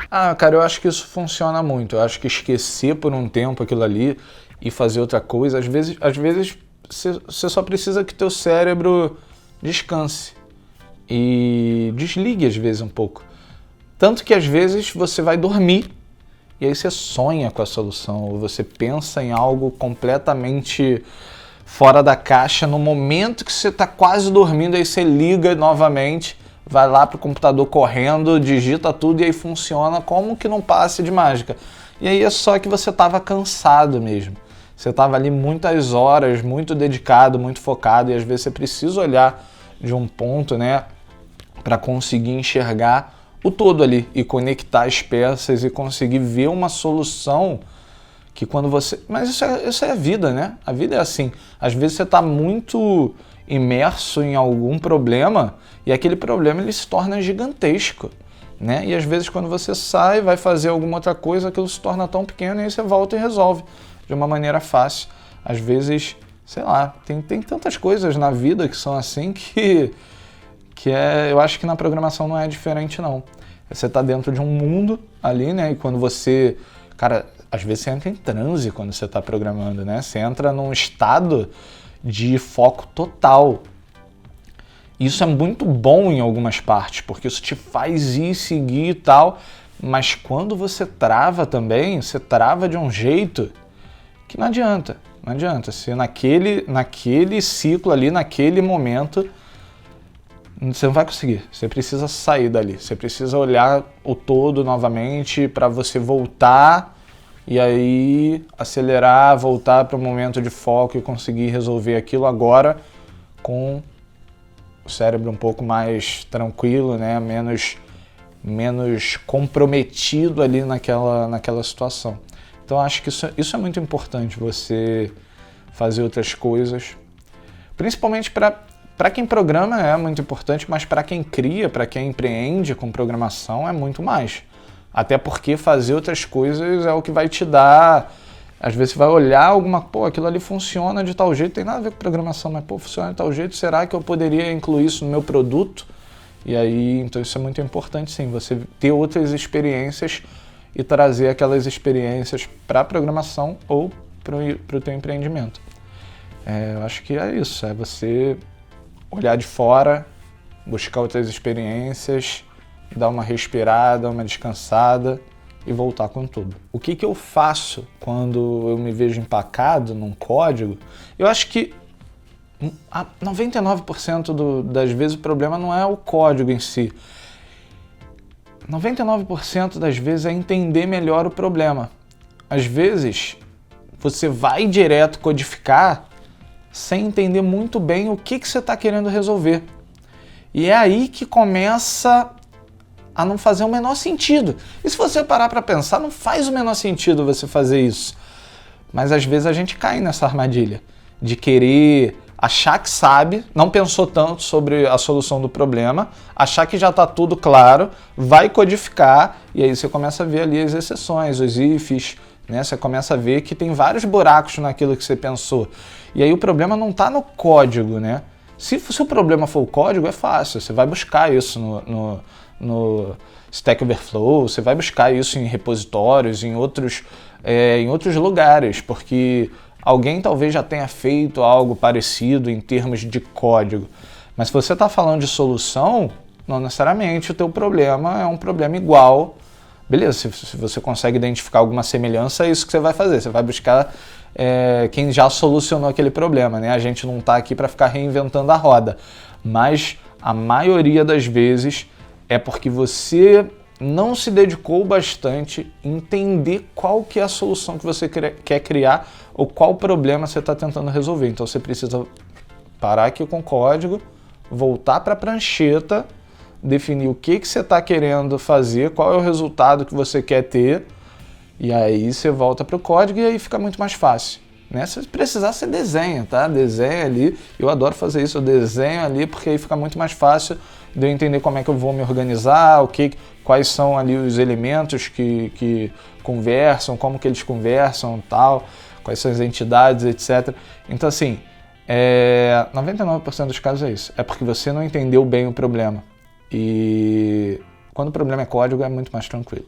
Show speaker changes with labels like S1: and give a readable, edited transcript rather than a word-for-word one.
S1: Ah, cara, eu acho que isso funciona muito. Eu acho que esquecer por um tempo aquilo ali e fazer outra coisa, às vezes você só precisa que teu cérebro descanse e desligue às vezes um pouco. Tanto que às vezes você vai dormir e aí você sonha com a solução, ou você pensa em algo completamente fora da caixa no momento que você está quase dormindo, aí você liga novamente, vai lá pro computador correndo, digita tudo e aí funciona como que não passe de mágica. E aí é só que você estava cansado mesmo. Você estava ali muitas horas, muito dedicado, muito focado, e às vezes você precisa olhar de um ponto, né, para conseguir enxergar o todo ali e conectar as peças e conseguir ver uma solução que quando você... Mas isso é a vida, né? A vida é assim. Às vezes você está muito imerso em algum problema e aquele problema ele se torna gigantesco, né? E às vezes quando você sai, vai fazer alguma outra coisa, aquilo se torna tão pequeno e aí você volta e resolve de uma maneira fácil. Às vezes, sei lá, tem tantas coisas na vida que são assim que eu acho que na programação não é diferente não. Você está dentro de um mundo ali, né? E quando você... Cara, às vezes você entra em transe quando você está programando, né? Você entra num estado de foco total. Isso é muito bom em algumas partes, porque isso te faz ir, seguir e tal, mas quando você trava também, você trava de um jeito que não adianta. Não adianta. Se naquele ciclo ali, naquele momento, você não vai conseguir. Você precisa sair dali. Você precisa olhar o todo novamente para você voltar e aí acelerar, voltar para o momento de foco e conseguir resolver aquilo agora com o cérebro um pouco mais tranquilo, né? menos comprometido ali naquela situação. Então acho que isso é muito importante, você fazer outras coisas, principalmente para quem programa é muito importante, mas para quem cria, para quem empreende com programação é muito mais. Até porque fazer outras coisas é o que vai te dar... Às vezes você vai olhar aquilo ali funciona de tal jeito, tem nada a ver com programação, mas funciona de tal jeito, será que eu poderia incluir isso no meu produto? E aí, então isso é muito importante sim, você ter outras experiências e trazer aquelas experiências para a programação ou para o teu empreendimento. Eu acho que é isso, é você olhar de fora, buscar outras experiências, dar uma respirada, uma descansada e voltar com tudo. O que eu faço quando eu me vejo empacado num código? Eu acho que 99% das vezes o problema não é o código em si. 99% das vezes é entender melhor o problema. Às vezes você vai direto codificar sem entender muito bem o que você está querendo resolver. E é aí que começa a não fazer o menor sentido. E se você parar para pensar, não faz o menor sentido você fazer isso. Mas às vezes a gente cai nessa armadilha de querer achar que sabe, não pensou tanto sobre a solução do problema, achar que já está tudo claro, vai codificar e aí você começa a ver ali as exceções, os ifs, né? Você começa a ver que tem vários buracos naquilo que você pensou. E aí o problema não está no código, né? Se o problema for o código, é fácil, você vai buscar isso no Stack Overflow, você vai buscar isso em repositórios, em outros lugares, porque alguém talvez já tenha feito algo parecido em termos de código. Mas se você está falando de solução, não necessariamente o teu problema é um problema igual. Beleza, se você consegue identificar alguma semelhança, é isso que você vai fazer. Você vai buscar quem já solucionou aquele problema, né? A gente não está aqui para ficar reinventando a roda. Mas a maioria das vezes é porque você não se dedicou bastante em entender qual que é a solução que você quer criar ou qual problema você está tentando resolver. Então você precisa parar aqui com o código, voltar para a prancheta, definir o que você está querendo fazer, qual é o resultado que você quer ter, e aí você volta para o código e aí fica muito mais fácil. Né? Se precisar, você desenha, tá? Desenha ali. Eu adoro fazer isso, eu desenho ali, porque aí fica muito mais fácil de eu entender como é que eu vou me organizar, quais são ali os elementos que conversam, como que eles conversam, tal, quais são as entidades, etc. Então, assim, 99% dos casos é isso. É porque você não entendeu bem o problema. E quando o problema é código, é muito mais tranquilo.